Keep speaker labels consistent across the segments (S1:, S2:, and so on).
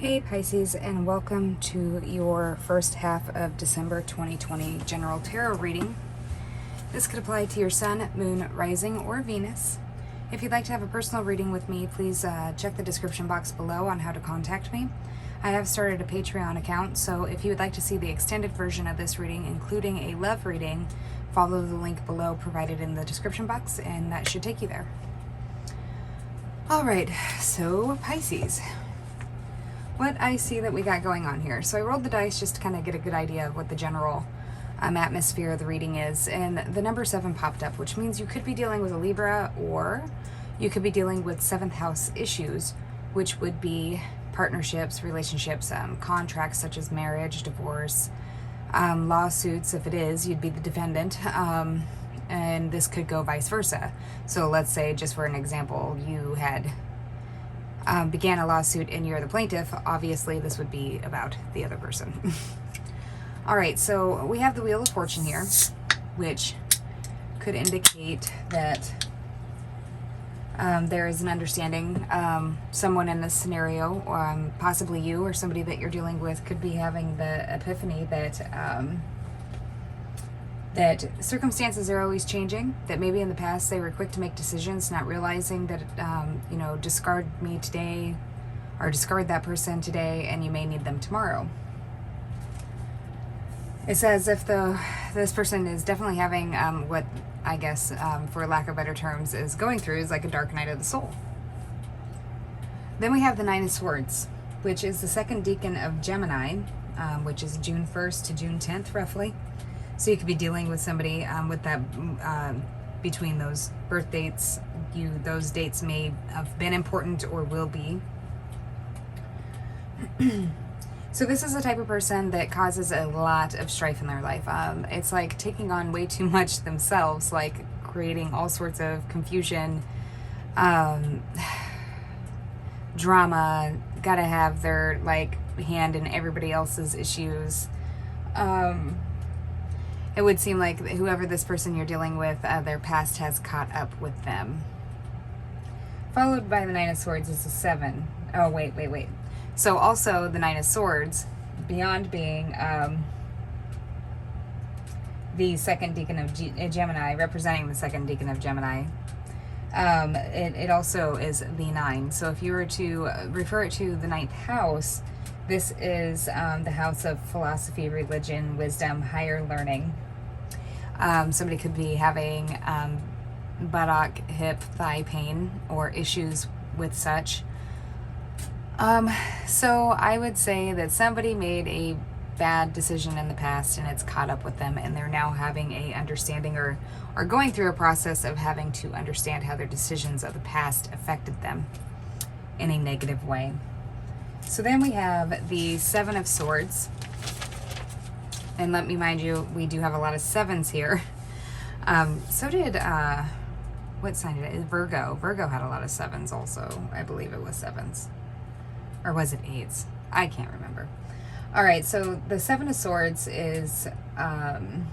S1: Hey Pisces, and welcome to your first half of December 2020 general tarot reading. This could apply to your sun, moon, rising, or Venus. If you'd like to have a personal reading with me, please check the description box below on how to contact me. I have started a Patreon account, so if you would like to see the extended version of this reading, including a love reading, follow the link below provided in the description box, and that should take you there. Alright, so Pisces. What I see that we got going on here. So I rolled the dice just to kind of get a good idea of what the general atmosphere of the reading is, and the number 7 popped up, which means you could be dealing with a Libra, or you could be dealing with 7th house issues, which would be partnerships, relationships, contracts such as marriage, divorce, lawsuits. If it is, you'd be the defendant, and this could go vice versa. So let's say, just for an example, you had began a lawsuit and you're the plaintiff. Obviously this would be about the other person. All right, so we have the Wheel of Fortune here, which could indicate that there is an understanding. Someone in this scenario, possibly you or somebody that you're dealing with, could be having the epiphany that circumstances are always changing, that maybe in the past they were quick to make decisions, not realizing that, discard me today or discard that person today and you may need them tomorrow. It's as if this person is definitely having what I guess, for lack of better terms, is going through is like a dark night of the soul. Then we have the Nine of Swords, which is the second decan of Gemini, which is June 1st to June 10th roughly. So you could be dealing with somebody with that between those birth dates. Those dates may have been important or will be. So this is the type of person that causes a lot of strife in their life. It's like taking on way too much themselves, like creating all sorts of confusion, drama, gotta have their hand in everybody else's issues. It would seem like whoever this person you're dealing with, their past has caught up with them. Followed by the Nine of Swords is the 7. Oh, wait. So also the Nine of Swords, beyond being the second decan of Gemini, representing the second decan of Gemini, it also is the 9. So if you were to refer it to the 9th house, this is the house of philosophy, religion, wisdom, higher learning. Somebody could be having buttock, hip, thigh pain or issues with such. So I would say that somebody made a bad decision in the past and it's caught up with them, and they're now having a understanding or going through a process of having to understand how their decisions of the past affected them in a negative way. So then we have the 7 of Swords. And let me mind you, we do have a lot of 7s here. So did, what sign did it? Virgo. Virgo had a lot of 7s also. I believe it was 7s. Or was it 8s? I can't remember. All right, so the 7 of Swords is from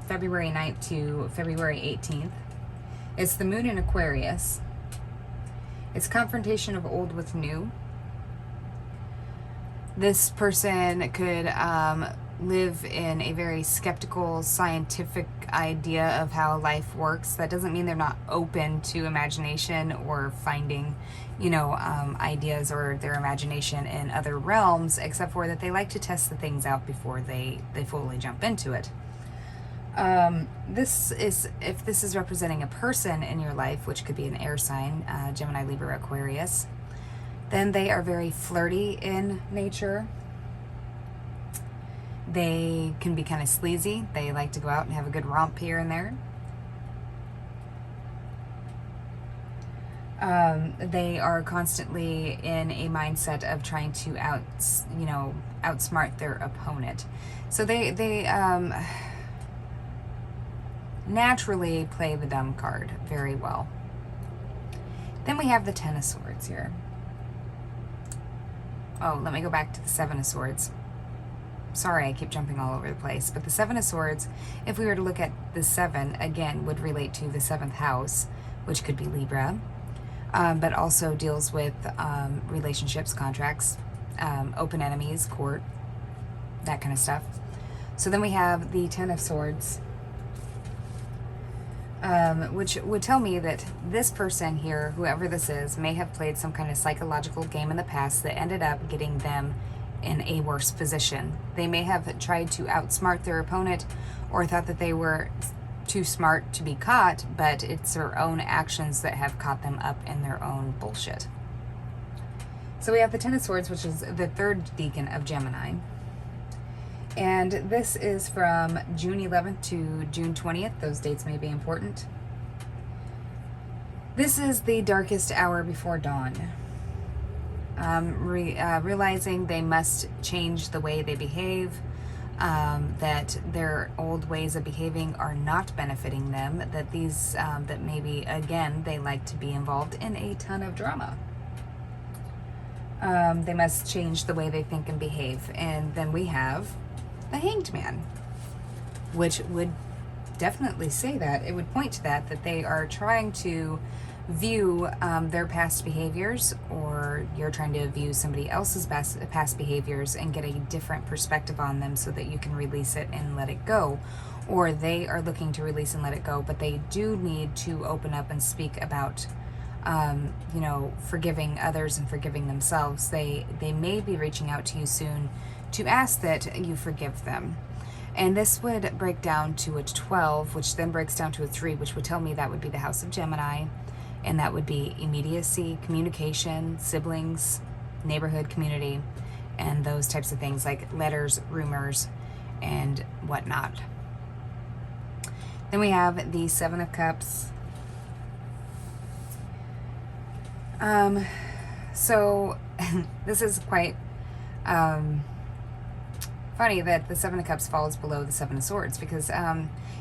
S1: February 9th to February 18th. It's the moon in Aquarius. It's confrontation of old with new. This person could live in a very skeptical, scientific idea of how life works. That doesn't mean they're not open to imagination or finding, ideas or their imagination in other realms, except for that they like to test the things out before they fully jump into it. If this is representing a person in your life, which could be an air sign, Gemini, Libra, Aquarius, then they are very flirty in nature. They can be kind of sleazy. They like to go out and have a good romp here and there. They are constantly in a mindset of trying to outsmart their opponent. So they naturally play the dumb card very well. Then we have the 10 of Swords here. Oh, let me go back to the 7 of Swords. Sorry, I keep jumping all over the place. But the 7 of Swords, if we were to look at the 7, again, would relate to the 7th house, which could be Libra. but also deals with relationships, contracts, open enemies, court, that kind of stuff. So then we have the Ten of Swords, which would tell me that this person here, whoever this is, may have played some kind of psychological game in the past that ended up getting them in a worse position. They may have tried to outsmart their opponent or thought that they were too smart to be caught, but it's their own actions that have caught them up in their own bullshit. So we have the Ten of Swords, which is the third decan of Gemini. And this is from June 11th to June 20th. Those dates may be important. This is the darkest hour before dawn. Realizing they must change the way they behave, that their old ways of behaving are not benefiting them, that these, that maybe, again, they like to be involved in a ton of drama. They must change the way they think and behave. And then we have the Hanged Man, which would definitely say that. It would point to that they are trying to view their past behaviors, or you're trying to view somebody else's past behaviors and get a different perspective on them so that you can release it and let it go. Or they are looking to release and let it go, but they do need to open up and speak about you know, forgiving others and forgiving themselves. They may be reaching out to you soon to ask that you forgive them. And this would break down to a 12, which then breaks down to a 3, which would tell me that would be the house of Gemini. And that would be immediacy, communication, siblings, neighborhood, community, and those types of things like letters, rumors, and whatnot. Then we have the Seven of Cups. So this is quite funny that the Seven of Cups falls below the Seven of Swords, because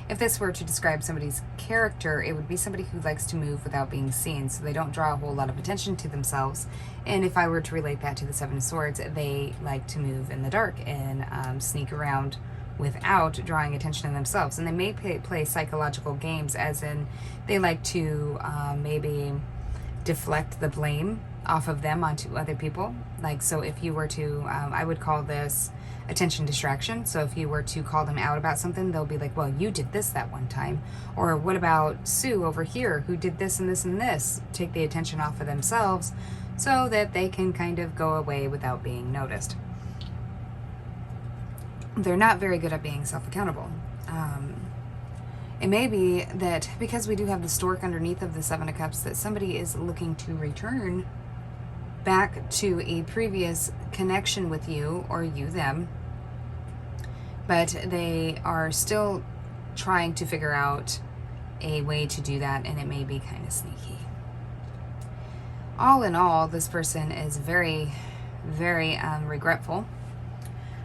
S1: if this were to describe somebody's character, it would be somebody who likes to move without being seen, so they don't draw a whole lot of attention to themselves. And if I were to relate that to the Seven of Swords, they like to move in the dark and sneak around without drawing attention to themselves. And they may play psychological games, as in they like to maybe deflect the blame off of them onto other people. Like, so if you were to, I would call this attention distraction. So if you were to call them out about something, they'll be like, well, you did this that one time. Or what about Sue over here who did this and this and this? Take the attention off of themselves so that they can kind of go away without being noticed. They're not very good at being self-accountable. It may be that because we do have the stork underneath of the Seven of Cups, that somebody is looking to return back to a previous connection with you, or you them, but they are still trying to figure out a way to do that, and it may be kind of sneaky. All in all, this person is very, very regretful.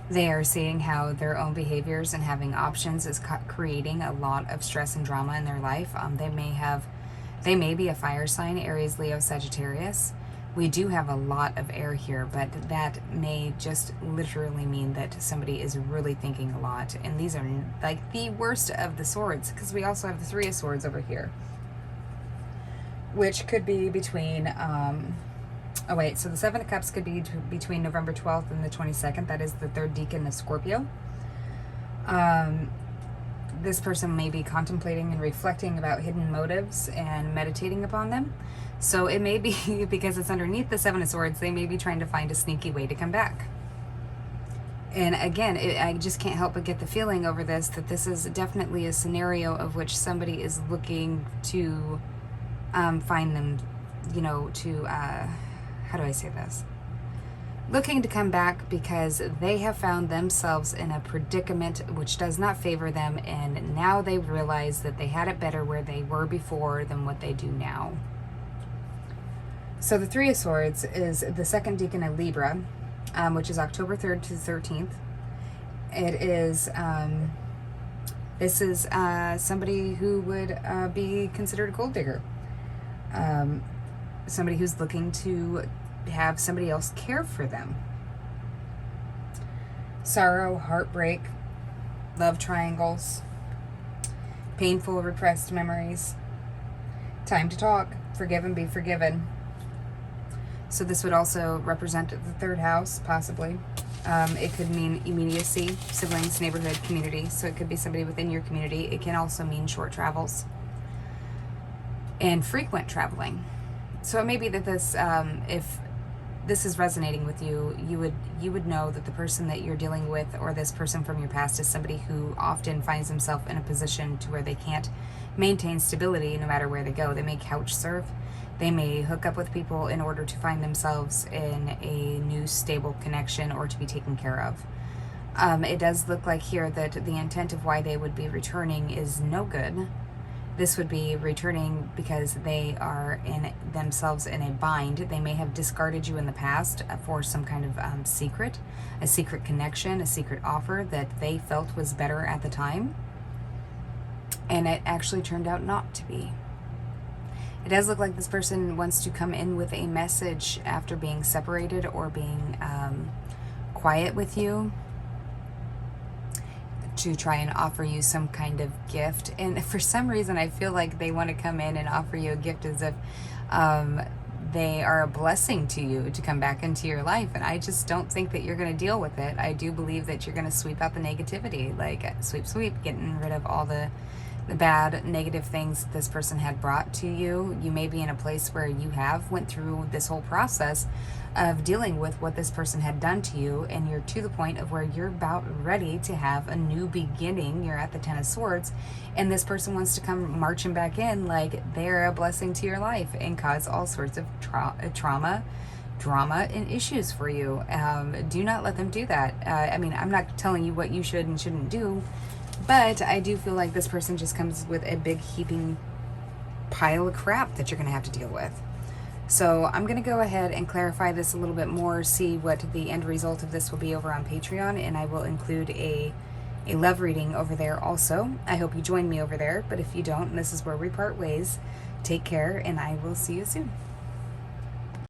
S1: They are seeing how their own behaviors and having options is creating a lot of stress and drama in their life. They may be a fire sign, Aries, Leo, Sagittarius. We do have a lot of air here, but that may just literally mean that somebody is really thinking a lot. And these are like the worst of the swords, because we also have the Three of Swords over here, which could be between, so the Seven of Cups could be between November 12th and the 22nd. That is the third decan of Scorpio. This person may be contemplating and reflecting about hidden motives and meditating upon them. So it may be, because it's underneath the Seven of Swords, they may be trying to find a sneaky way to come back. And again, I just can't help but get the feeling over this that this is definitely a scenario of which somebody is looking to find them, you know, to, how do I say this? Looking to come back because they have found themselves in a predicament which does not favor them, and now they realize that they had it better where they were before than what they do now. So the Three of Swords is the second decan of Libra, which is October 3rd to the 13th. It is, this is somebody who would be considered a gold digger. Somebody who's looking to have somebody else care for them. Sorrow, heartbreak, love triangles, painful repressed memories. Time to talk, forgive and be forgiven. So this would also represent the third house, possibly. It could mean immediacy, siblings, neighborhood, community. So it could be somebody within your community. It can also mean short travels and frequent traveling. So it may be that this, if this is resonating with you, you would know that the person that you're dealing with, or this person from your past, is somebody who often finds himself in a position to where they can't maintain stability no matter where they go. They may couch surf. They may hook up with people in order to find themselves in a new stable connection or to be taken care of. It does look like here that the intent of why they would be returning is no good. This would be returning because they are in themselves in a bind. They may have discarded you in the past for some kind of a secret connection, a secret offer that they felt was better at the time. And it actually turned out not to be. It does look like this person wants to come in with a message after being separated or being quiet with you, to try and offer you some kind of gift. And for some reason, I feel like they want to come in and offer you a gift as if they are a blessing to you to come back into your life. And I just don't think that you're going to deal with it. I do believe that you're going to sweep out the negativity, like sweep, getting rid of all the bad, negative things this person had brought to you. You may be in a place where you have went through this whole process of dealing with what this person had done to you, and you're to the point of where you're about ready to have a new beginning. You're at the Ten of Swords, and this person wants to come marching back in like they're a blessing to your life and cause all sorts of trauma, drama, and issues for you. Do not let them do that. I mean, I'm not telling you what you should and shouldn't do, but I do feel like this person just comes with a big heaping pile of crap that you're going to have to deal with. So I'm going to go ahead and clarify this a little bit more, see what the end result of this will be over on Patreon, and I will include a love reading over there also. I hope you join me over there, but if you don't, and this is where we part ways, take care, and I will see you soon.